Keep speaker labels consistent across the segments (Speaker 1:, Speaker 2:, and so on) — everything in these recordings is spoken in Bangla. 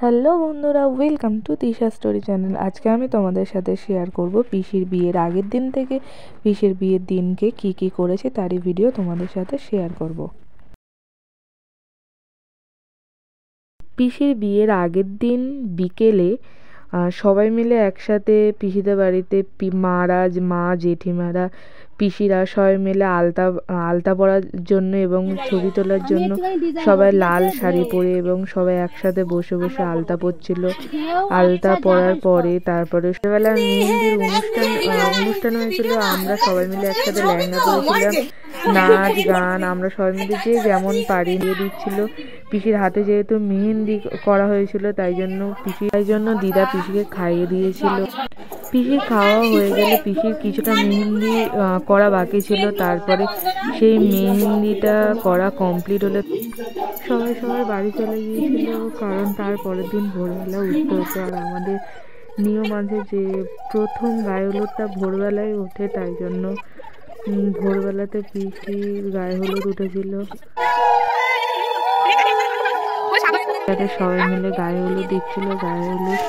Speaker 1: হ্যালো বন্ধুরা, welcome to Tisha story channel. আজকে আমি তোমাদের সাথে শেয়ার করব পিসির বিয়ের আগের দিন থেকে পিসির বিয়ের দিনকে কি কি করেছি তারই ভিডিও তোমাদের সাথে শেয়ার করব। পিসির বিয়ের আগের দিন বিকেলে সবাই মিলে একসাথে পিসিদের বাড়িতে মারা, মা, জেঠিমারা, পিসিরা সবাই মিলে আলতা আলতা পরার জন্য এবং ছবি তোলার জন্য সবাই লাল শাড়ি পরে এবং সবাই একসাথে বসে বসে আলতা পরছিল। আলতা পরার পরে তারপরে সকালবেলা মেহেন্দির অনুষ্ঠান হয়েছিল। আমরা সবাই মিলে একসাথে লেহেঙ্গা পরেছিলাম, নাচ গান আমরা সবাই মিলে যে যেমন পারি দিয়ে দিচ্ছিল। পিসির হাতে যেহেতু মেহেন্দি করা হয়েছিল তাই জন্য দিদা পিসিকে খাইয়ে দিয়েছিল। পিসির খাওয়া হয়ে গেলে পিসির কিছুটা মেহেন্দি করা বাকি ছিল, তারপরে সেই মেহেন্দিটা করা কমপ্লিট হলে সবাই বাড়ি চলে গিয়েছিল, কারণ তার পরের দিন ভোরবেলা উঠতে হতো। আর আমাদের নিয়ম আছে যে প্রথম গায়ে হলুদটা ভোরবেলায় ওঠে, তাই জন্য ভোরবেলাতে পিসির গায়ে হলুদ উঠেছিল। সবাই মিলে গায়ে হলুদ দিচ্ছিল। গায়ে হলুদ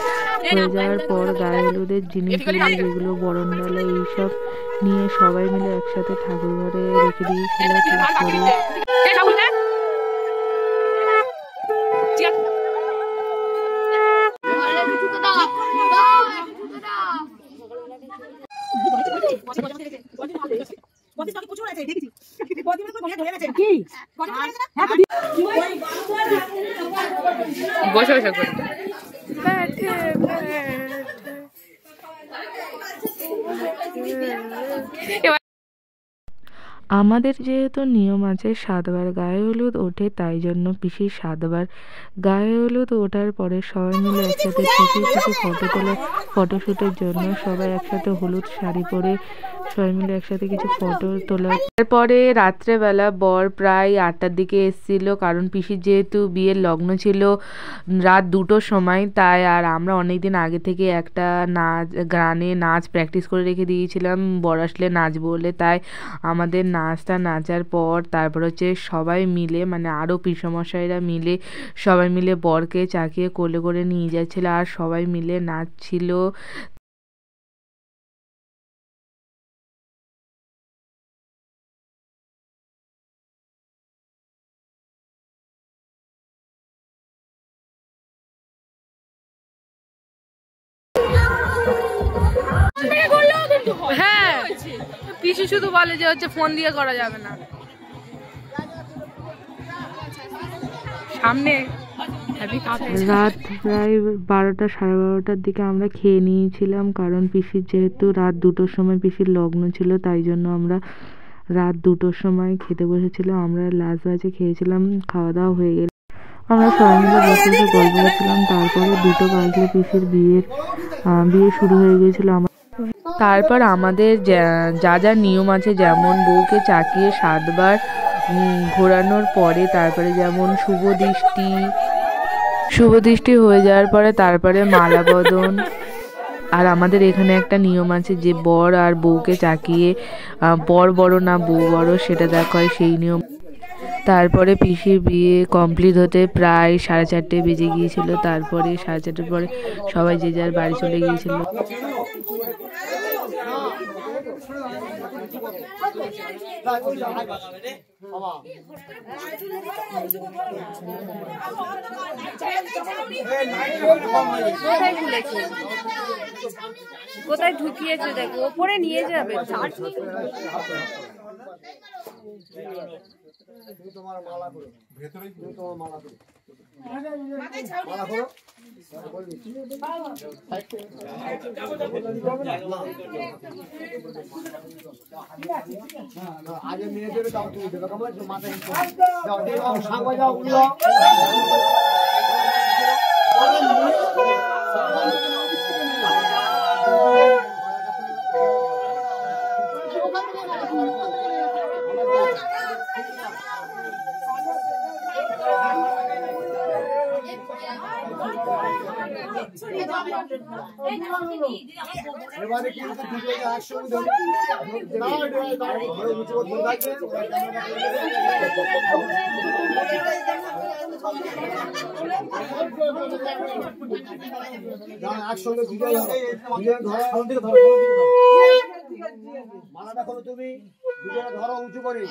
Speaker 1: হয়ে যাওয়ার পর গায়ে হলুদের জিনিসগুলো যেগুলো বরণডালা এইসব নিয়ে সবাই মিলে একসাথে ঠাকুর ঘরে রেখে দিয়েছিল। তারপরে বসে বসে করে আমাদের যেহেতু নিয়ম আছে 7 বার গায়ে হলুদ ওঠে, তাই জন্য পিসির 7 বার গায়ে হলুদ ওঠার পরে সবাই মিলে একসাথে পিসির কিছু ফটোশ্যুটের জন্য সবাই একসাথে হলুদ শাড়ি পরে সবাই মিলে একসাথে কিছু ফটো তোলা। তারপরে রাত্রেবেলা বর প্রায় 8টার দিকে এসেছিল, কারণ পিসির যেহেতু বিয়ের লগ্ন ছিল রাত 2টোর সময়, তাই আর আমরা অনেকদিন আগে থেকে একটা গানে নাচ প্র্যাকটিস করে রেখে দিয়েছিলাম বর আসলে নাচবো বলে। তাই আমাদের নাচার পর তারপর হচ্ছে সবাই মিলে মানে আরও পিসমশাইরা মিলে সবাই মিলে বরকে চাকিয়ে কোলে করে নিয়ে যাচ্ছিল আর সবাই মিলে নাচছিল। হ্যাঁ, পিসি শুধু বলে যে হচ্ছে ফোন দিয়ে করা যাবে না। সামনে রাত প্রায় 12টা সাড়ে 12টার দিকে আমরা খেয়ে নিয়েছিলাম, কারণ পিসির যেহেতু রাত 2টোর সময় পিসির লগ্ন ছিল, তাই জন্য আমরা রাত 2টোর সময় খেতে বসেছিলাম। আমরা লাস্ট বাজে খেয়েছিলাম। খাওয়া দাওয়া হয়ে গেলে আমরা সবাই মিলে বসে বসে গল্প করছিলাম। তারপরে 2টো বাজলে পিসির বিয়ে শুরু হয়ে গিয়েছিল। তারপর আমাদের যা যা নিয়ম আছে, যেমন বউকে চাকিয়ে 7 বার ঘোরানোর পরে তারপরে যেমন শুভ দৃষ্টি হয়ে যাওয়ার পরে তারপরে মালা বদন। আর আমাদের এখানে একটা নিয়ম আছে যে বর আর বউকে চাকিয়ে বর বড় না বউ বড় সেটা দেখা হয়, সেই নিয়ম। তারপরে পিসির বিয়ে কমপ্লিট হতে প্রায় 4:30 বেজে গিয়েছিল। তারপরে 4:30 পরে সবাই যে যার বাড়ি চলে গিয়েছিল।
Speaker 2: কোথায় ঢুকিয়েছে দেখো, ওপরে নিয়ে যাবে। তোমার মালা করো, ভেতরে তোমার মালা করো, মালা করো। আগে মেয়েদের দাও, তুমি দেবে কেমন মাথায় যাও, যাও সাংবা যাও। এবারে কিন্তু দুটোকে একসঙ্গে ধরে না ধরে উঁচু করে ধরে একসঙ্গে দুজন ধরো মালাটা করো তুমি দুজনে ধরো উঁচু করে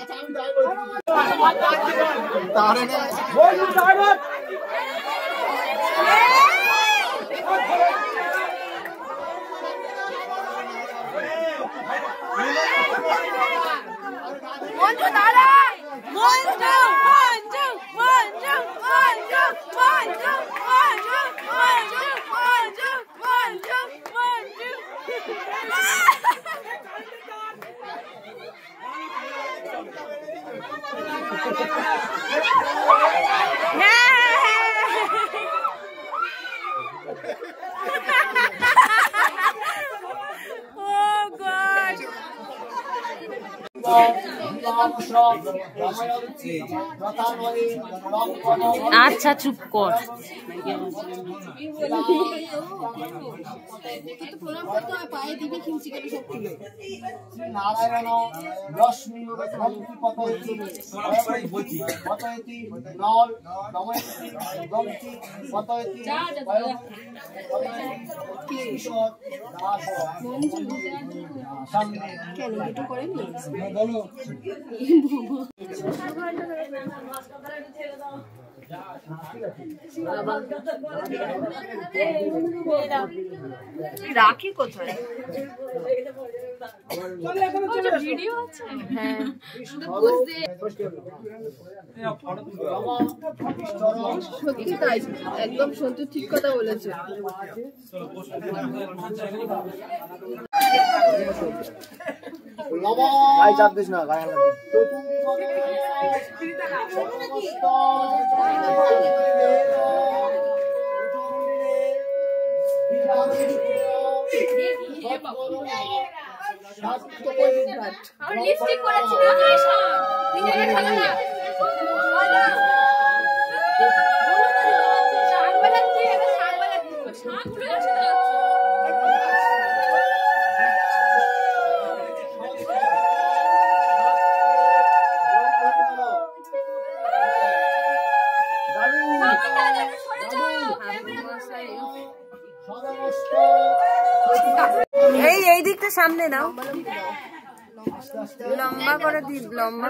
Speaker 3: আচ্ছা চুপ কর।
Speaker 2: নারায়ণ রশ্মি পতয়তি নল দময়তি গমতি পতয়তি ঈশ্বর দাস সামনে কেন দুটো করে নি বলো
Speaker 3: রাখি কোথায়? ভিডিও আছে? হ্যাঁ সত্যি তাই, একদম সত্যি ঠিক কথা বলেছে।
Speaker 2: ভাই চাপ দিস না গায়ে লাগবে
Speaker 3: লিপস্টিক করেছি এই দিকটা সামনে নাও, লম্বা করে লম্বা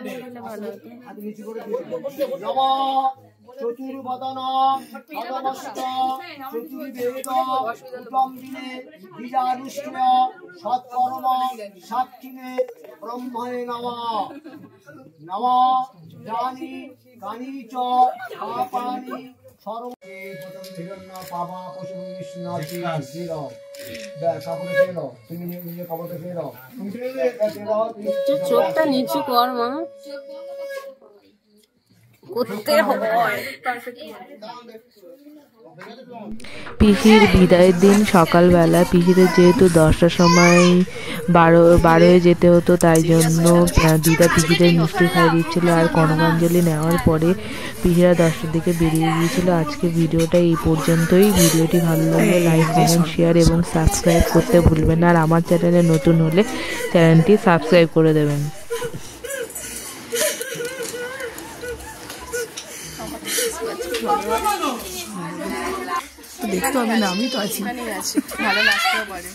Speaker 3: দিলে ভালো হতো।
Speaker 2: চতুর্বদন ভগবস্ত চতুর্বেদ উত্তম দিনে বীজানুষ্ঠেয় সৎকর্ম সাক্ষিণে ব্রহ্মণে নমঃ নমঃ জানি কানি চ পাপানি সর্বে হিরণ্য পাবা পশু বিষ্ণাতি জির কাপড়ে ফেল তুমি নিজে কাপড়ে ফেল
Speaker 3: চোখটা নিচু কর মা, করতে হয়।
Speaker 1: পিসির বিদায়ের দিন সকালবেলা পিসিদের যেহেতু 10টার সময় বারোয় যেতে হতো, তাই জন্য দিদা পিসিদের মিষ্টি খাইয়ে দিচ্ছিল। আর কনকাঞ্জলি নেওয়ার পরে পিসিরা 10টার দিকে বেরিয়ে গিয়েছিল। আজকে ভিডিওটা এই পর্যন্তই। ভিডিওটি ভালো লাগলে লাইক কমেন্ট শেয়ার এবং সাবস্ক্রাইব করতে ভুলবেন না। আর আমার চ্যানেলে নতুন হলে চ্যানেলটি সাবস্ক্রাইব করে দেবেন।
Speaker 3: দেখতে হবে না, আমি তো আছি, ভালো লাগতেও পারে।